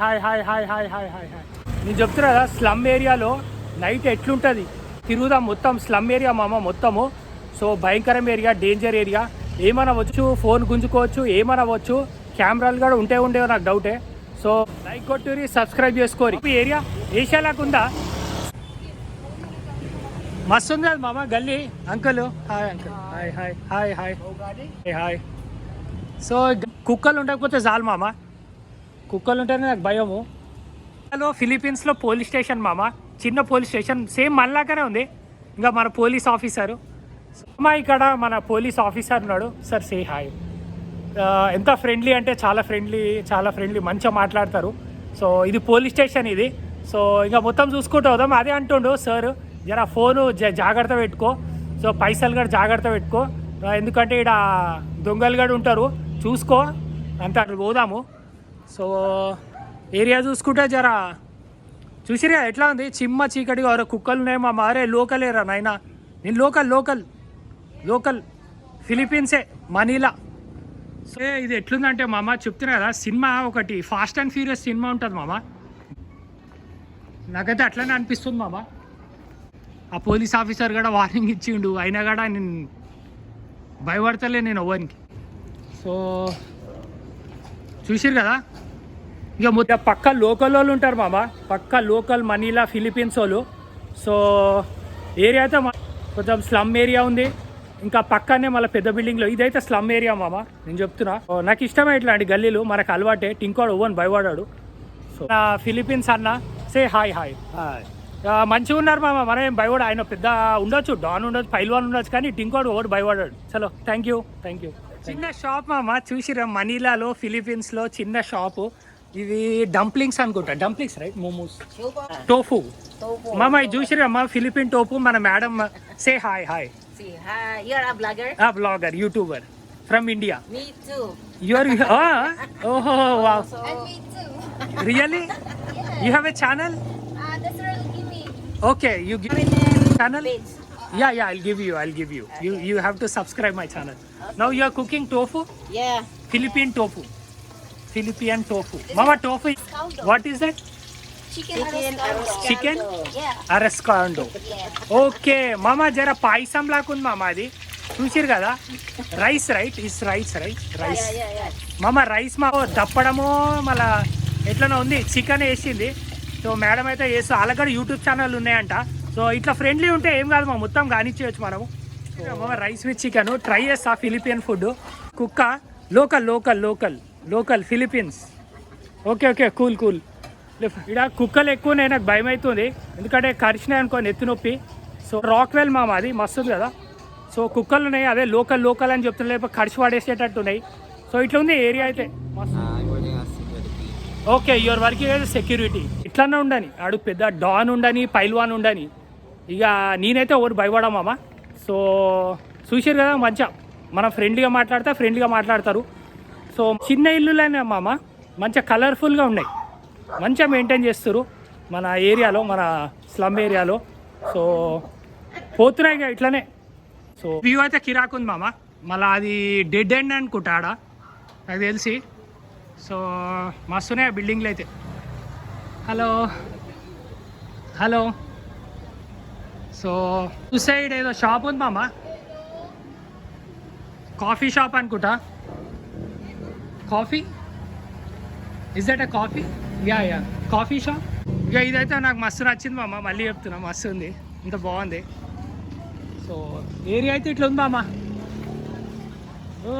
Hi hi hi hi hi hi hi నేను చెప్తున్నా కదా, స్లమ్ ఏరియాలో నైట్ ఎట్లుంటుంది తిరుగుదాం. మొత్తం స్లమ్ ఏరియా మామ మొత్తము. సో భయంకరం ఏరియా, డేంజర్ ఏరియా. ఏమనవచ్చు, ఫోన్ గుంజుకోవచ్చు, ఏమనవచ్చు. కెమెరాలు కూడా ఉండేవో నాకు డౌటే. సో లైక్ కొట్టురి, సబ్స్క్రైబ్ చేసుకోరి. ఈ ఏరియా ఏషియాలాగా ఉందా? మస్తు ఉంది కదా మామ గల్లీ. Uncle hi, uncle hi hi hi hi hi. So కుక్కలు ఉండకపోతే చాలు మామ, కుక్కలు ఉంటేనే నాకు భయము. హలో, ఫిలిప్పీన్స్లో పోలీస్ స్టేషన్ మామ, చిన్న పోలీస్ స్టేషన్, సేమ్ మనలాగానే ఉంది. ఇంకా మన పోలీస్ ఆఫీసరు అమ్మా, ఇక్కడ మన పోలీస్ ఆఫీసర్ ఉన్నాడు. Sir say hi. ఎంత ఫ్రెండ్లీ అంటే చాలా ఫ్రెండ్లీ, మంచిగా మాట్లాడతారు. సో ఇది పోలీస్ స్టేషన్ ఇది. సో ఇంకా మొత్తం చూసుకుంటూ వద్దాం. అదే అంటుండు సార్, జర ఫోను జాగ్రత్త పెట్టుకో, సో పైసలు కూడా జాగ్రత్త పెట్టుకో, ఎందుకంటే ఇక్కడ దొంగలు కూడా ఉంటారు, చూసుకో అంతా. పోదాము. సో ఏరియా చూసుకుంటే జర చూసిరా ఎట్లా ఉంది, చిమ్మ చీకటిగా. కుక్కలు ఉన్నాయి మా మారే. లోకలేరా నాయన, నేను లోకల్ ఫిలిప్పీన్సే, మనీలా. సో ఇది ఎట్లుందంటే మామ చెప్తున్నా కదా, సినిమా ఒకటి ఫాస్ట్ అండ్ ఫ్యూరియస్ సినిమా ఉంటుంది మామ. నాకైతే అట్లనే అనిపిస్తుంది మామ. ఆ పోలీస్ ఆఫీసర్ కూడా వార్నింగ్ ఇచ్చిండు, అయినా కూడా నేను భయపడతలే నేను ఎవరికి. సో చూసిరు కదా, ఇక మొత్తం పక్క లోకల్ వాళ్ళు ఉంటారు మామ, పక్క లోకల్ మనీలా ఫిలిప్పీన్స్ వాళ్ళు. సో ఏరియా అయితే కొంచెం స్లమ్ ఏరియా ఉంది. ఇంకా పక్కనే మళ్ళీ పెద్ద బిల్డింగ్లో, ఇదైతే స్లమ్ ఏరియా మామ, నేను చెప్తున్నా. నాకు ఇష్టమే ఇట్లాంటి గల్లీలు, మనకు అలవాటే. టింకోడు ఓవన్ భయపడాడు. సో ఫిలిప్పీన్స్ అన్న సే హాయ్ హాయ్. మంచిగా ఉన్నారు మామ, మనం ఏం భయపడ. ఆయన పెద్ద ఉండొచ్చు, డాన్ ఉండొచ్చు, పైల్వాన్ ఉండొచ్చు, కానీ టింకోడు ఓడు భయపడాడు. చలో థ్యాంక్ యూ. చిన్న షాప్ మామ, చూసిరా మనీలాలో ఫిలిప్పీన్స్లో చిన్న షాపు. ఇవి డంప్లింగ్స్ అనుకుంటా, డంప్లింగ్స్ రైట్, మోమోస్, టోఫు మామ. ఇది చూసిరా అమ్మ, ఫిలిపిన్ టోఫు. మన madam say hi hi. You're a blogger? A blogger, YouTuber from India. Me too. You're oh wow. And me too. Really? You have a channel? That's what will give me. Okay, you give me channel? Page. Yeah, I'll give you. Okay. You have to subscribe my channel. Okay. Now you are cooking tofu? Yeah. Philippine tofu. Mama, tofu. What is that? Chicken arroz. Chicken? Yeah. Arrascando. Yeah. Okay మామ, జర పాయసం లాగా ఉంది మామ. అది చూసిరు కదా, rice right, is rice Yeah. మామ. Rice మా దప్పడము మళ్ళా ఎట్లనో ఉంది. చికెన్ వేసింది. సో మేడం అయితే వేస్తూ, వాళ్ళకి కూడా యూట్యూబ్ ఛానల్ ఉన్నాయంట. సో ఇట్లా ఫ్రెండ్లీ ఉంటే ఏం కాదు మా, మొత్తం కానిచ్చేయచ్చు మనము. మామ రైస్ విత్ చికెన్ ట్రై చేస్తా. ఫిలిపియన్ ఫుడ్. కుక్క లోకల్ ఫిలిప్పీన్స్. Okay cool. ఇక్కడ కుక్కలు ఎక్కువ, నాకు భయం అవుతుంది, ఎందుకంటే కరిచినాయి అనుకో నెత్తి నొప్పి. సో రాక్వెల్ మామ, అది మస్తు ఉంది కదా. సో కుక్కలు ఉన్నాయి, అదే లోకల్ అని చెప్తున్నా, లేకపోతే కరిచి పడేసేటట్టు ఉన్నాయి. సో ఇట్లా ఉంది ఏరియా అయితే మస్తు. ఓకే, యువర్ వర్కింగ్ అయితే సెక్యూరిటీ. ఇట్లనే ఉండని, ఆడు పెద్ద డాన్ ఉండని, పైల్వాన్ ఉండని, ఇక నేనైతే ఎవరు భయపడా మామ. సో చూసారు కదా, మంచిగా మనం ఫ్రెండ్లీగా మాట్లాడతారు. సో చిన్న ఇల్లులైనా మామ, మంచిగా కలర్ఫుల్గా ఉన్నాయి, మంచిగా మెయింటైన్ చేస్తారు మన ఏరియాలో, మన స్లమ్ ఏరియాలో. సో పోతున్నాయి ఇక ఇట్లనే. సో వ్యూ అయితే కిరాక్ ఉంది మామ. మళ్ళీ అది డెడ్ ఎండ్ అనుకుంటా ఆడ, నాకు తెలిసి. సో మస్తున్నాయి ఆ బిల్డింగ్లు అయితే. హలో. సో టూ సైడ్ ఏదో షాప్ ఉంది మామ, కాఫీ షాప్ అనుకుంటా. Coffee, is that a coffee? Yeah coffee shop. ఇక ఇదైతే నాకు మస్తు నచ్చింది మామ, మళ్ళీ చెప్తున్నా, మస్తు ఉంది, ఇంత బాగుంది. సో ఏరియా అయితే ఇట్లా ఉంది మామ. ఓ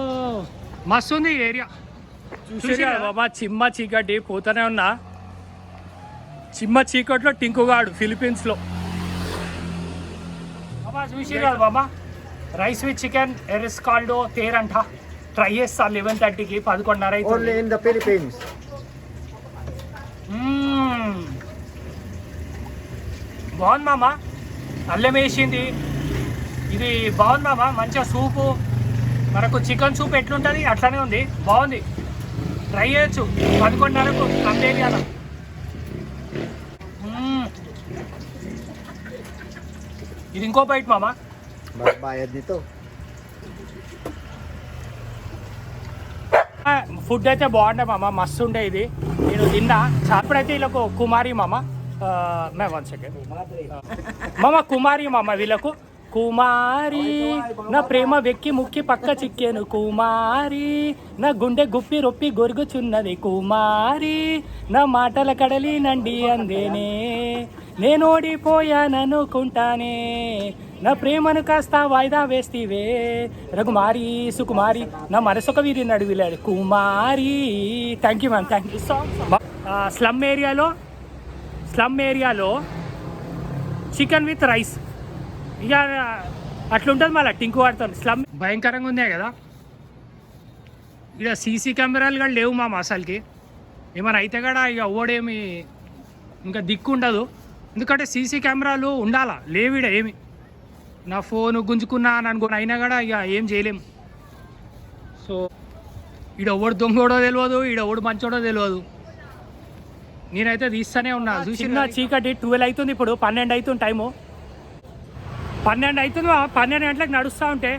మస్తు ఉంది ఏరియా. చూసా బాబా, చిమ్మ చీకటి పోతూనే ఉన్నా. చిమ్మ చీకట్లో టింకుగాడు ఫిలిప్పీన్స్లో బాబా. చూసి కదా బాబా, రైస్ విత్ చికెన్ ఎరిస్కాల్డో తేరంట. ట్రై చేస్తా 11:30కి, 11:30 అయితే. Only in the Philippines. బాగుంది మామ, అల్లం వేసింది, ఇది బాగుంది మామ. మంచిగా సూపు, మనకు చికెన్ సూప్ ఎట్లుంటుంది అట్లానే ఉంది, బాగుంది. ట్రై చేయొచ్చు 11:30కు కంప్లీట్ చేయాలి. ఇది ఇంకో బయట మామ. Bayad nito. ఫుడ్ అయితే బాగుండే మామ, మస్తు ఉండే ఇది. నేను తిన్నా ఇప్పుడైతే వీళ్ళకు కుమారి మామ, మే 1 సెకండ్ మామ, కుమారి మామ వీళ్ళకు. కుమారి నా ప్రేమ వెక్కి ముక్కి పక్క చిక్కేను కుమారి, నా గుండె గుప్పి రొప్పి గొరుగుచున్నది కుమారి, నా మాటల కడలి నండి అందేనే, నేను ఓడిపోయాననుకుంటానే, నా ప్రేమను కాస్త వాయిదా వేస్తీవే రఘుమారి సుకుమారి, నా మనసొక వీరి నడివిలాడు కుమారి. Thank you ma'am, thank you. Slum ఏరియాలో చికెన్ విత్ రైస్, ఇక అట్లుంటుంది మళ్ళీ టింకు వాడుతాను. స్లమ్ భయంకరంగా ఉంది కదా. ఇక సీసీ కెమెరాలు కూడా లేవు మామ అసలుకి. ఏమైనా అయితే కూడా ఇక ఓడేమి ఇంకా దిక్కు ఉండదు, ఎందుకంటే సీసీ కెమెరాలు ఉండాలా, లేవిడ ఏమి. నా ఫోన్ గుంజుకున్నా అని అనుకుని అయినా కూడా ఇక ఏం చేయలేము. సో ఈడ ఎవడు దొంగోడో తెలియదు, ఈడ ఎవడు మంచోడో తెలియదు. నేనైతే తీస్తూనే ఉన్నా. చిన్న చీకటి 12 అవుతుంది, ఇప్పుడు 12 అవుతుంది టైము. 12 అవుతుంది, 12 గంటలకు నడుస్తూ ఉంటే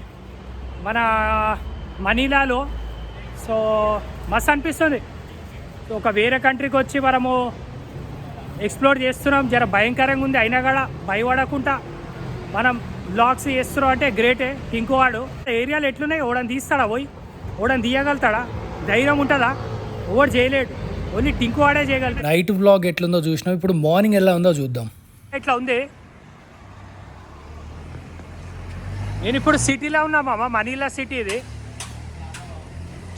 మన మనీలాలో. సో మస్తు అనిపిస్తుంది. సో ఒక వేరే కంట్రీకి వచ్చి మనము ఎక్స్ప్లోర్ చేస్తున్నాం. జర భయంకరంగా ఉంది, అయినా కూడా భయపడకుండా మనం బ్లాగ్స్ చేస్తున్నాం అంటే గ్రేటే. ఇంకోవాడు ఏరియాలు ఎట్లున్నాయి, ఓడని తీస్తాడా, పోయి ఓడని తీయగలుగుతాడా, ధైర్యం ఉంటుందా? ఓడు చేయలేడు, ఓన్లీ టింకు వాడే చేయగలుగుతాడు. నైట్ వ్లాగ్ ఎట్లుందో చూసినాం, ఇప్పుడు మార్నింగ్ ఎలా ఉందో చూద్దాం. ఇట్లా ఉంది. నేను ఇప్పుడు సిటీలో ఉన్నా మామ, మనీలా సిటీ ఇది.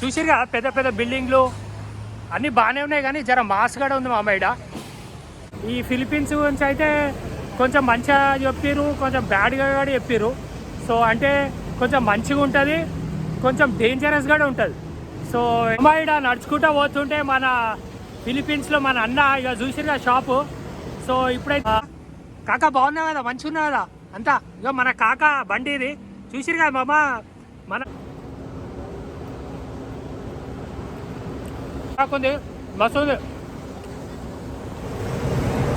చూసిరుగా పెద్ద పెద్ద బిల్డింగ్లు అన్నీ బాగానే ఉన్నాయి, కానీ జర మాస్ కూడా ఉంది మామ ఈడ. ఈ ఫిలిప్పీన్స్ గురించి అయితే కొంచెం మంచిగా చెప్పారు, కొంచెం బ్యాడ్గా కూడా చెప్పారు. సో అంటే కొంచెం మంచిగా ఉంటుంది, కొంచెం డేంజరస్ కూడా ఉంటుంది. సో ఈడ నడుచుకుంటూ పోతుంటే మన ఫిలిప్పీన్స్లో మన అన్న ఇక చూసిరుగా షాపు. సో ఇప్పుడైతే కాకా బాగున్నా కదా, మంచిగా ఉన్నా కదా అంతా. ఇక మన కాకా బండి ఇది చూసిరుగా మామ, మన కాకుంది మస్తు ఉంది.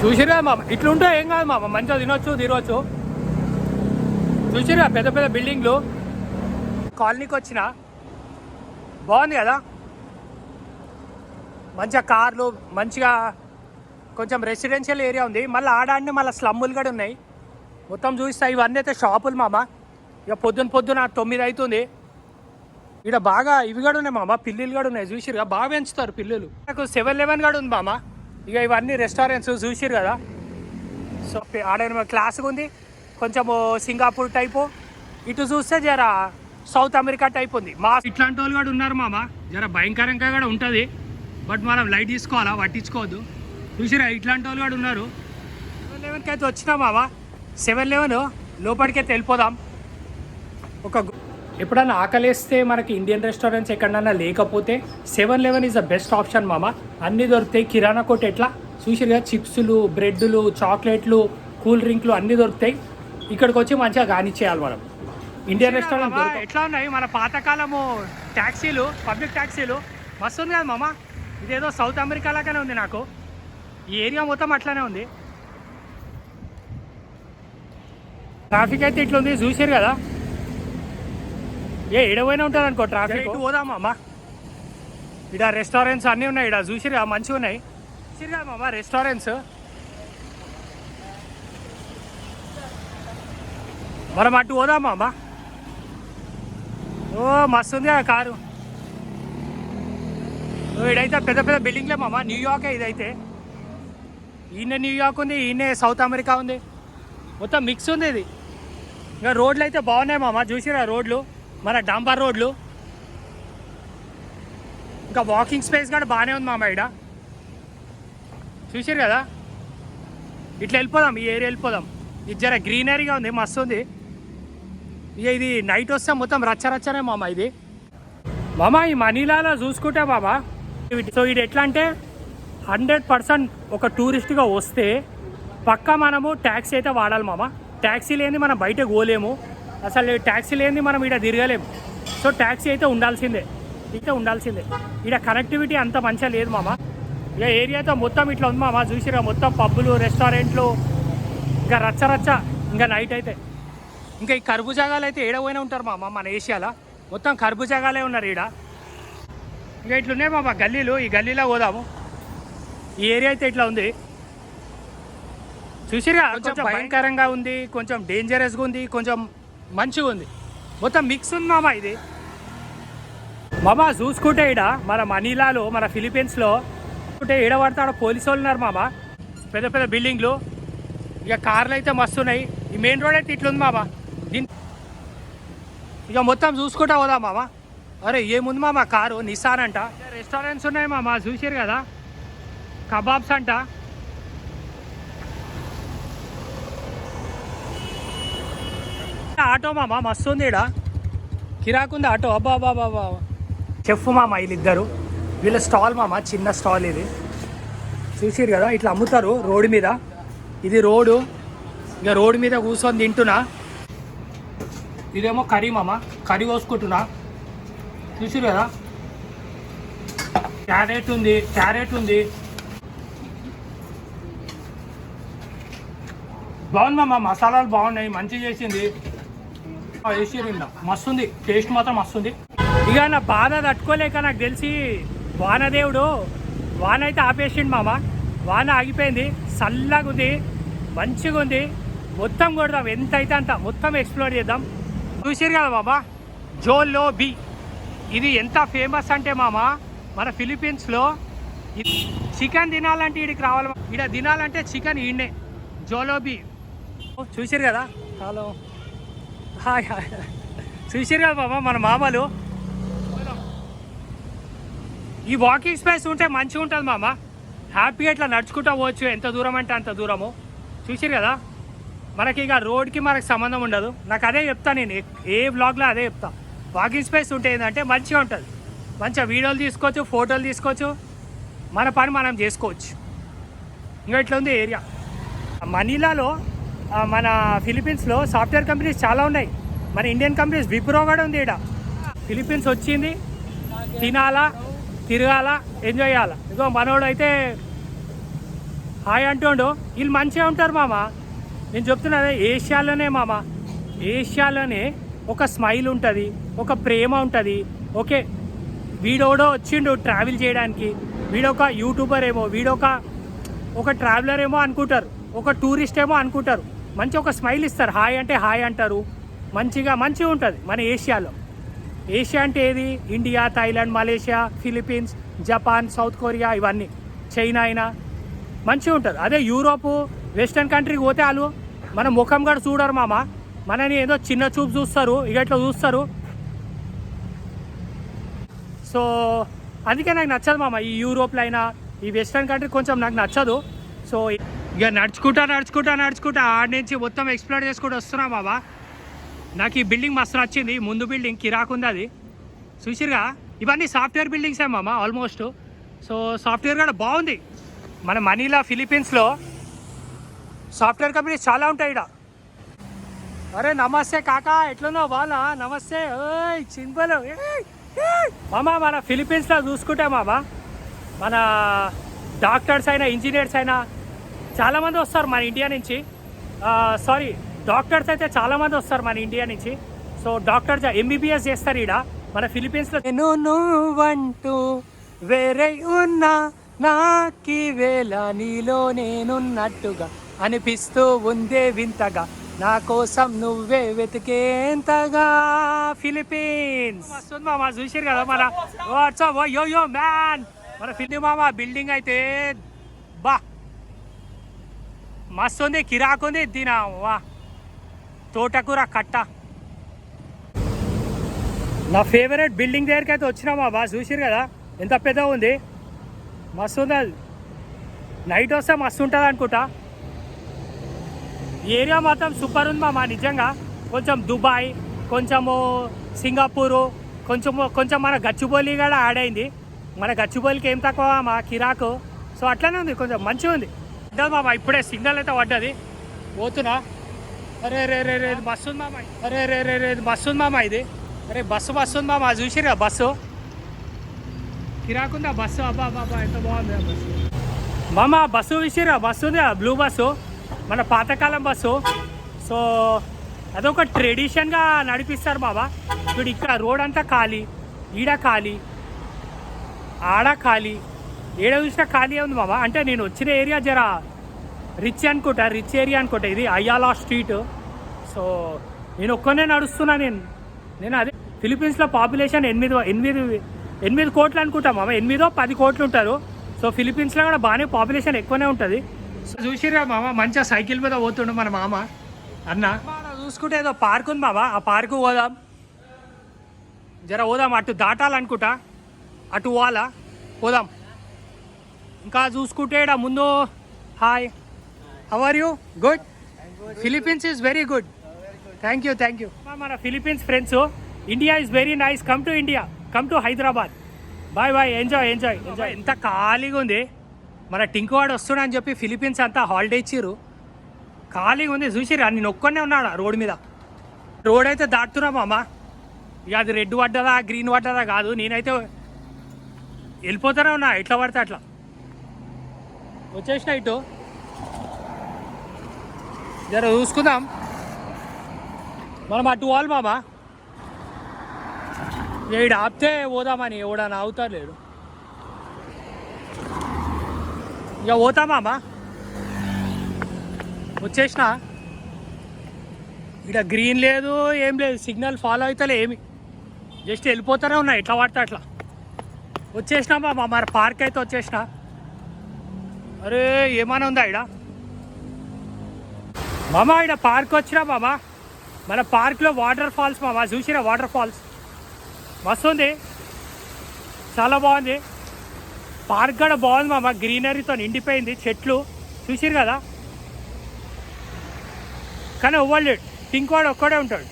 చూసిరుగా మామ, ఇట్లుంటే ఏం కాదు మామ, మంచిగా తిరగచ్చు. చూసిరుగా పెద్ద పెద్ద బిల్డింగ్లు. కాలనీకి వచ్చిన బాగుంది కదా, మంచిగా కార్లు, మంచిగా కొంచెం రెసిడెన్షియల్ ఏరియా ఉంది. మళ్ళీ ఆడాన్ని మళ్ళీ స్లమ్ములు కూడా ఉన్నాయి. మొత్తం చూస్తా, ఇవన్నీ అయితే షాపులు మామ. ఇక పొద్దున 9 అవుతుంది. ఇక్కడ బాగా ఇవి కూడా ఉన్నాయి మామ, పిల్లులు కూడా ఉన్నాయి. చూసిరుగా బాగా పెంచుతారు పిల్లులు. నాకు 7-11 కూడా ఉంది మామ. ఇక ఇవన్నీ రెస్టారెంట్స్ చూసిరు కదా. సో ఆడ క్లాస్గా ఉంది, కొంచెము సింగపూర్ టైపు. ఇటు చూస్తే జర సౌత్ అమెరికా టైప్ ఉంది. మా ఇట్లాంటి వాళ్ళు కూడా ఉన్నారు మామ, జర భయంకరంగా కూడా ఉంటుంది. బట్ మనం లైట్ తీసుకోవాలా, పట్టించుకోవద్దు. చూసిరా ఇట్లాంటి వాళ్ళు కూడా ఉన్నారు. 7-11కి అయితే వచ్చినా మామ, 7-11 లోపలికైతే వెళ్ళిపోదాం. ఎప్పుడన్నా ఆకలేస్తే మనకి ఇండియన్ రెస్టారెంట్స్ ఎక్కడన్నా లేకపోతే 7-11 ఈజ్ ద బెస్ట్ ఆప్షన్ మామ. అన్నీ దొరుకుతాయి. కిరాణా కొట్టు ఎట్లా చూసిరుగా, చిప్స్లు, బ్రెడ్లు, చాక్లెట్లు, కూల్ డ్రింక్లు అన్నీ దొరుకుతాయి. ఇక్కడికి వచ్చి మంచిగా కానిచ్చేయాలి మనం. ఇండియన్ రెస్టారెంట్ ఎట్లా ఉన్నాయి మన పాతకాలము ట్యాక్సీలు, పబ్లిక్ ట్యాక్సీలు మస్తు ఉంది కదా మామ. ఇదేదో సౌత్ అమెరికా లాగానే ఉంది నాకు. ఈ ఏరియా మొత్తం అట్లానే ఉంది. ట్రాఫిక్ అయితే ఇట్లా ఉంది, చూసారు కదా. ఎడవైనా ఉంటుంది అనుకో ట్రాఫిక్. ఇటు పోదామా అమ్మ, ఇక్కడ రెస్టారెంట్స్ అన్నీ ఉన్నాయి. ఇక్కడ చూసిరా మంచిగా ఉన్నాయి. చూసిరు కదా మామ రెస్టారెంట్స్. మనం అటు పోదామా అమ్మ. ఓ మస్తు ఉంది కదా కారు. ఇదైతే పెద్ద పెద్ద బిల్డింగ్లే మామ, న్యూయార్కే ఇదైతే. ఈయన న్యూయార్క్ ఉంది, ఈయన సౌత్ అమెరికా ఉంది, మొత్తం మిక్స్ ఉంది ఇది. ఇంకా రోడ్లు అయితే బాగున్నాయి మామ, చూసిరా రోడ్లు, మన డాంబర్ రోడ్లు. ఇంకా వాకింగ్ స్పేస్ కూడా బాగానే ఉంది మామ ఇక్కడ. చూసారు కదా. ఇట్లా వెళ్ళిపోదాం, ఈ ఏరియా వెళ్ళిపోదాం. ఇది జర గ్రీనరీగా ఉంది, మస్తు ఉంది. ఇక ఇది నైట్ వస్తే మొత్తం రచ్చరచ్చనే మామ ఇది. మామ ఈ మనీలాలో చూసుకుంటే మామ, సో ఇది ఎట్లా అంటే 100% ఒక టూరిస్ట్గా వస్తే పక్కా మనము ట్యాక్సీ అయితే వాడాలి మామ. ట్యాక్సీ లేని మనం బయటకు పోలేము, అసలు ట్యాక్సీ లేని మనం ఇక్కడ తిరగలేము. సో ట్యాక్సీ అయితే ఉండాల్సిందే, ఇక్కడ కనెక్టివిటీ అంత మంచిగా లేదు మామ. ఇక ఏరియాతో మొత్తం ఇట్లా ఉంది మామ. చూసిరా మొత్తం పబ్బులు, రెస్టారెంట్లు, ఇంకా రచ్చరచ్చ. ఇంకా నైట్ అయితే ఇంకా ఈ కర్బూజాగాలు అయితే ఏడపోయినా ఉంటారు మామ. మన ఏషియాలో మొత్తం కర్బూజాగాలే ఉన్నారు ఈడ. ఇక ఇట్లున్నాయి మామ గల్లీలు. ఈ గల్లీలో పోదాము. ఈ ఏరియా అయితే ఇట్లా ఉంది చూసిరా. కొంచెం భయంకరంగా ఉంది, కొంచెం డేంజరస్గా ఉంది, కొంచెం మంచిగా ఉంది, మొత్తం మిక్స్ ఉంది మామ ఇది. మామ చూసుకుంటే ఈడ మన మనీలాలో మన ఫిలిప్పీన్స్లో చూసుకుంటే ఈడ పడతాడ పోలీసు వాళ్ళు ఉన్నారు మామ. పెద్ద పెద్ద బిల్డింగ్లు, ఇక కార్లు అయితే మస్తు ఉన్నాయి. ఈ మెయిన్ రోడ్ అయితే ఇట్లుంది మామ. దీని ఇక మొత్తం చూసుకుంటా పోదా మామ. అరే ఏముంది మామ, కారు నిసాన్ అంట. రెస్టారెంట్స్ ఉన్నాయి మామ, చూసారు కదా, కబాబ్స్ అంట. ఆటో మామ మస్తు ఉంది ఈడ, కిరాకుంది ఆటో. అబ్బా అబ్బా అబ్బా. చెఫ్ మామ వీళ్ళిద్దరు, వీళ్ళ స్టాల్ మామ, చిన్న స్టాల్ ఇది. చూసారు కదా, ఇట్లా అమ్ముతారు రోడ్డు మీద. ఇది రోడ్డు, ఇక రోడ్డు మీద కూర్చొని తింటున్నా. ఇదేమో కర్రీ మామ, కర్రీ కోసుకుంటున్నా. చూసారు కదా, క్యారెట్ ఉంది, క్యారెట్ ఉంది. బాగుంది మామ, మసాలాలు బాగున్నాయి, మంచిగా చేసింది. వేసి మస్తు ఉంది, టేస్ట్ మాత్రం మస్తు ఉంది. ఇక నా బాధ తట్టుకోలేక నాకు తెలిసి వానదేవుడు వాన అయితే ఆపేసిండు మామ. వాన ఆగిపోయింది, చల్లగా ఉంది, మంచిగా ఉంది. మొత్తం కొడదాం, ఎంత అయితే అంత మొత్తం ఎక్స్ప్లోర్ చేద్దాం. చూసారు కదా మామ, జోలోబీ. ఇది ఎంత ఫేమస్ అంటే మామ, మన ఫిలిప్పీన్స్లో చికెన్ తినాలంటే ఇక్కడికి రావాలి. ఇక్కడ తినాలంటే చికెన్ ఈడనే, జోలోబీ. చూసారు కదా, హలో హాయ్ హాయ్. చూసారు కదా మామ మన మామలు. ఈ వాకింగ్ స్పేస్ ఉంటే మంచిగా ఉంటుంది మామ, హ్యాపీగా ఇట్లా నడుచుకుంటూ పోవచ్చు, ఎంత దూరం అంటే అంత దూరము. చూసారు కదా, మనకి ఇక రోడ్కి మనకు సంబంధం ఉండదు. నాకు అదే చెప్తాను నేను, ఏ వ్లాగ్లో అదే చెప్తా. వాకింగ్ స్పేస్ ఉంటే ఏంటంటే మంచిగా ఉంటుంది, మంచిగా వీడియోలు తీసుకోవచ్చు, ఫోటోలు తీసుకోవచ్చు, మన పని మనం చేసుకోవచ్చు. ఇంకా ఇట్లా ఉంది ఏరియా. మనీలాలో మన ఫిలిప్పీన్స్లో సాఫ్ట్వేర్ కంపెనీస్ చాలా ఉన్నాయి. మన ఇండియన్ కంపెనీస్ విప్రో కూడా ఉంది ఇక్కడ. ఫిలిప్పీన్స్ వచ్చింది తినాలా, తిరగాల, ఎంజాయ్ చేయాలా. ఇగో మనోడు అయితే హాయ్ అంటుండు. వీళ్ళు మంచిగా ఉంటారు మామ. నేను చెప్తున్నదే, ఏషియాలోనే మామ, ఏషియాలోనే ఒక స్మైల్ ఉంటుంది, ఒక ప్రేమ ఉంటుంది. ఓకే, వీడోడో వచ్చిండు ట్రావెల్ చేయడానికి, వీడొక యూట్యూబర్ ఏమో, వీడొక ట్రావెలర్ ఏమో అనుకుంటారు, ఒక టూరిస్ట్ ఏమో అనుకుంటారు. మంచి ఒక స్మైల్ ఇస్తారు, హాయ్ అంటే హాయ్ అంటారు. మంచిగా ఉంటుంది మన ఏషియాలో. ఏషియా అంటే ఏది? India, Thailand, Malaysia, Philippines, Japan, south Korea, ఇవన్నీ, చైనా అయినా మంచిగా ఉంటుంది. అదే యూరోపు, వెస్టర్న్ కంట్రీకి పోతే వాళ్ళు మన ముఖం కూడా చూడరు మామ, మనని ఏదో చిన్న చూపు చూస్తారు, ఇక ఇట్లా చూస్తారు. సో అందుకే నాకు నచ్చదు మామ. ఈ యూరోప్లో అయినా ఈ వెస్టర్న్ కంట్రీ కొంచెం నాకు నచ్చదు. సో ఇక నడుచుకుంటా ఆడ నుంచి మొత్తం ఎక్స్ప్లోర్ చేసుకుంటూ వస్తున్నా మామ. నాకు ఈ బిల్డింగ్ మస్తు నచ్చింది, ముందు బిల్డింగ్ కిరాకుంది అది. చూసిరుగా, ఇవన్నీ సాఫ్ట్వేర్ బిల్డింగ్సే మామ ఆల్మోస్ట్. సో సాఫ్ట్వేర్ కూడా బాగుంది. మన మనీలా ఫిలిప్పీన్స్లో సాఫ్ట్వేర్ కంపెనీస్ చాలా ఉంటాయి ఇక్కడ. అరే నమస్తే కాకా, ఎట్లున్నావు? బాగా నమస్తే. ఓయ్ చింపలు మామ. మన ఫిలిప్పీన్స్లో చూసుకుంటే మామ, మన డాక్టర్స్ అయినా ఇంజనీర్స్ అయినా చాలామంది వస్తారు మన ఇండియా నుంచి. సారీ, డాక్టర్స్ అయితే చాలామంది వస్తారు మన ఇండియా నుంచి. సో డాక్టర్స్ ఎంబీబీఎస్ చేస్తారు ఇక్కడ మన ఫిలిప్పీన్స్లో. నేను నువ్వంటూ వేరే ఉన్నా, నాకి వేళ నీలో నేనున్నట్టుగా అనిపిస్తూ ఉందే వింతగా, నా కోసం నువ్వే వెతికేంతగా. ఫిలిప్పీన్స్ వస్తుంది మామ, చూసారు కదా మన వాట్సాప్. యో మ్యాన్, మన ఫిలిం మామ బిల్డింగ్ అయితే బా మస్తు ఉంది, కిరాకుంది. తినా వా, తోటకూర కట్ట. నా ఫేవరెట్ బిల్డింగ్ దగ్గరికి అయితే వచ్చినా మామ, చూసారు కదా ఎంత పెద్దగా ఉంది, మస్తు ఉంది. అది నైట్ వస్తే మస్తు ఉంటుంది అనుకుంటా. ఏరియా మాత్రం సూపర్ ఉంది మామ నిజంగా. కొంచెం దుబాయ్, కొంచెము సింగపూరు, కొంచెం మన గచ్చిబౌలి కూడా యాడ్ అయింది. మన గచ్చిబౌలికి ఏం తక్కువ మా కిరాకు. సో అట్లనే ఉంది, కొంచెం మంచిగా ఉంది. మామ ఇప్పుడే సిగ్నల్ అయితే పడ్డది, పోతున్నా. అరే రే రే రే బస్సు ఉంది మామ. అరే రే రే రే బస్సు ఉంది మామ. ఇది అరే బస్సు ఉంది మామ, చూసిరా బస్సు కిరాకుందా బస్సు. అబ్బా అబ్బా ఎంత బాగుంది ఆ బస్సు మామ. బస్సు చూసిరా, బస్సు ఉంది, బ్లూ బస్సు, మన పాతకాలం బస్సు. సో అదొక ట్రెడిషన్గా నడిపిస్తారు బాబా. ఇప్పుడు ఇక్కడ రోడ్ అంతా ఖాళీ, ఈడ ఖాళీ. ఆడ ఖాళీ, ఏడ చూసినా ఖాళీ ఉంది మామ. అంటే నేను వచ్చిన ఏరియా జర రిచ్ అనుకుంటా, రిచ్ ఏరియా అనుకుంటా. ఇది అయ్యాలా స్ట్రీట్. సో నేను ఒక్కనే నడుస్తున్నా. నేను అదే ఫిలిప్పీన్స్లో పాపులేషన్ 8 కోట్లు అనుకుంటా మామ. 8-10 కోట్లు ఉంటారు. సో ఫిలిప్పీన్స్లో కూడా బాగానే పాపులేషన్ ఎక్కువనే ఉంటుంది. సో చూసిరా మామ, మంచిగా సైకిల్ మీద పోతుండు మన మామ అన్న. చూసుకుంటే ఏదో పార్క్ ఉంది మామ, ఆ పార్కు పోదాం. జర పోదాం, అటు దాటాలనుకుంటా, అటు పోదాం. ఇంకా చూసుకుంటే ఇక్కడ ముందు hi, how are you? Good. Philippines is very good. Thank you. మన Philippines friends, India is very nice. Come to India, come to Hyderabad. Bye. Enjoy. ఎంత ఖాళీగా ఉంది. మన టింకువాడు వస్తున్నా అని చెప్పి ఫిలిప్పీన్స్ అంతా హాలిడే ఇచ్చిర్రు. ఖాళీగా ఉంది. చూసిరా, నేను ఒక్కనే ఉన్నాడు రోడ్ మీద. రోడ్ అయితే దాటుతున్నా మామ. ఇక అది రెడ్ పడ్డదా గ్రీన్ పడ్డదా కాదు, నేనైతే వెళ్ళిపోతానే ఉన్నా ఎట్లా పడితే అట్లా. వచ్చేసిన ఇటు జర చూసుకుందాం. మనం అటు పోవాలి మామ. ఈడ ఆపితే పోదామని ఎవడని ఆగుతారు లేడు. ఇక పోతా మామ. వచ్చేసిన. ఇక్కడ గ్రీన్ లేదు, ఏం లేదు, సిగ్నల్ ఫాలో అవుతలే ఏమి. జస్ట్ వెళ్ళిపోతానే ఉన్నా ఎట్లా పడితే అట్లా. వచ్చేసినా మామ, మరి పార్క్ అయితే వచ్చేసిన. అరే ఏమైనా ఉందా ఇక్కడ మామ? ఇక్కడ పార్క్ వచ్చినా మామ. మన పార్క్లో వాటర్ ఫాల్స్ మామ. చూసిరా వాటర్ ఫాల్స్ మస్తు ఉంది, చాలా బాగుంది. పార్క్ కూడా బాగుంది మామ, గ్రీనరీతో నిండిపోయింది, చెట్లు చూసిరు కదా. కానీ ఇవ్వలేడు, టింకువాడు ఒక్కడే ఉంటాడు.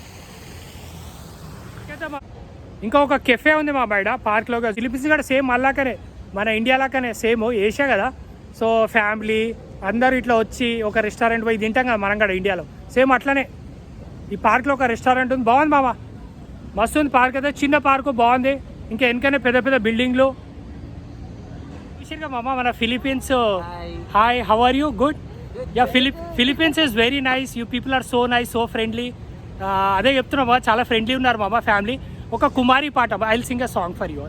ఇంకా ఒక కెఫే ఉంది మా బయట పార్క్లో. ఫిలిప్పీన్స్ కూడా సేమ్ మళ్ళాకనే, మన ఇండియా లాగానే సేమ్, ఏషియా కదా. సో ఫ్యామిలీ అందరు ఇట్లా వచ్చి ఒక రెస్టారెంట్ పోయి తింటాం కదా మనం కూడా ఇండియాలో, సేమ్ అట్లనే ఈ పార్క్లో ఒక రెస్టారెంట్ ఉంది. బాగుంది మామ, మస్తు ఉంది పార్క్ అయితే. చిన్న పార్కు బాగుంది. ఇంకా వెనకనే పెద్ద బిల్డింగ్లు. చూసిరుగా మామ మన Philippines. Hi, how are you? Good. Ya, Philippines is very nice. You people are so nice, so friendly. అదే చెప్తున్నా మామ, చాలా ఫ్రెండ్లీ ఉన్నారు మామ ఫ్యామిలీ. ఒక కుమారి పాట, I will sing a song for you.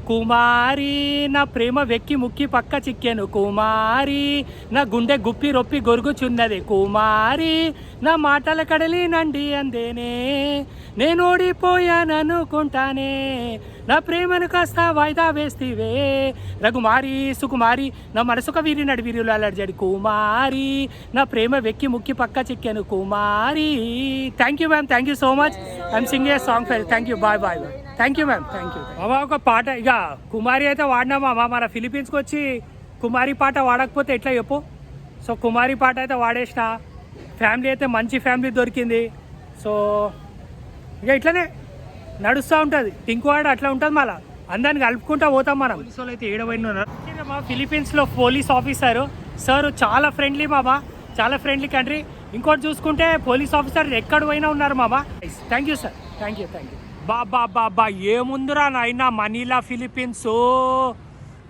కుమారి నా ప్రేమ వెక్కి ముక్కి పక్క చిక్కెను, కుమారి నా గుండె గుప్పి రొప్పి గొరుగుచున్నది, కుమారి నా మాటల కడలి నండి అందేనే, నేను ఓడిపోయాననుకుంటానే, నా ప్రేమను కాస్త వాయిదా వేస్తివే, రఘుమారి సుకుమారి నా మనసుక వీరి నడివీరులు అలర్జడి, కుమారి నా ప్రేమ వెక్కి ముక్కి పక్క చిక్కెను, కుమారి. Thank you ma'am, thank you so much. I'm singing a song for. Thank you, bye. Thank you ma'am, thank you. మామ ఒక పాట, ఇక కుమారి అయితే వాడినా మామ. మన ఫిలిప్పీన్స్కి వచ్చి కుమారి పాట వాడకపోతే ఎట్లా చెప్పు. సో కుమారి పాట అయితే వాడేసిన. ఫ్యామిలీ అయితే మంచి ఫ్యామిలీ దొరికింది. సో ఇక ఇట్లనే నడుస్తూ ఉంటుంది. టింకువాడ అట్లా ఉంటుంది, మళ్ళీ అందరిని కలుపుకుంటూ పోతాం మనం. పోలీసు వాళ్ళు అయితే ఏడవైనా మా ఫిలిప్పీన్స్లో పోలీస్ ఆఫీసర్ సార్ చాలా ఫ్రెండ్లీ మామ, చాలా ఫ్రెండ్లీ కంట్రీ. ఇంకోటి చూసుకుంటే పోలీస్ ఆఫీసర్ ఎక్కడ పోయినా ఉన్నారు మామ. Thank you sir, thank you. బాబా ఏముందిరా నాయనా మనీలా ఫిలిప్పీన్స్.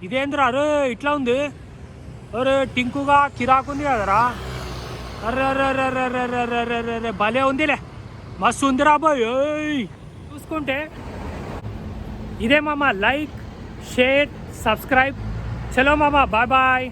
ఇదేంద్రా అరే ఇట్లా ఉంది, అరే టింకుగా కిరాకుంది కదరా. అర్రే భలే ఉందిలే, మస్తు ఉందిరా బాయ్. చూసుకుంటే ఇదే మామ, లైక్ షేర్ సబ్స్క్రైబ్. చలో మామ, బాయ్.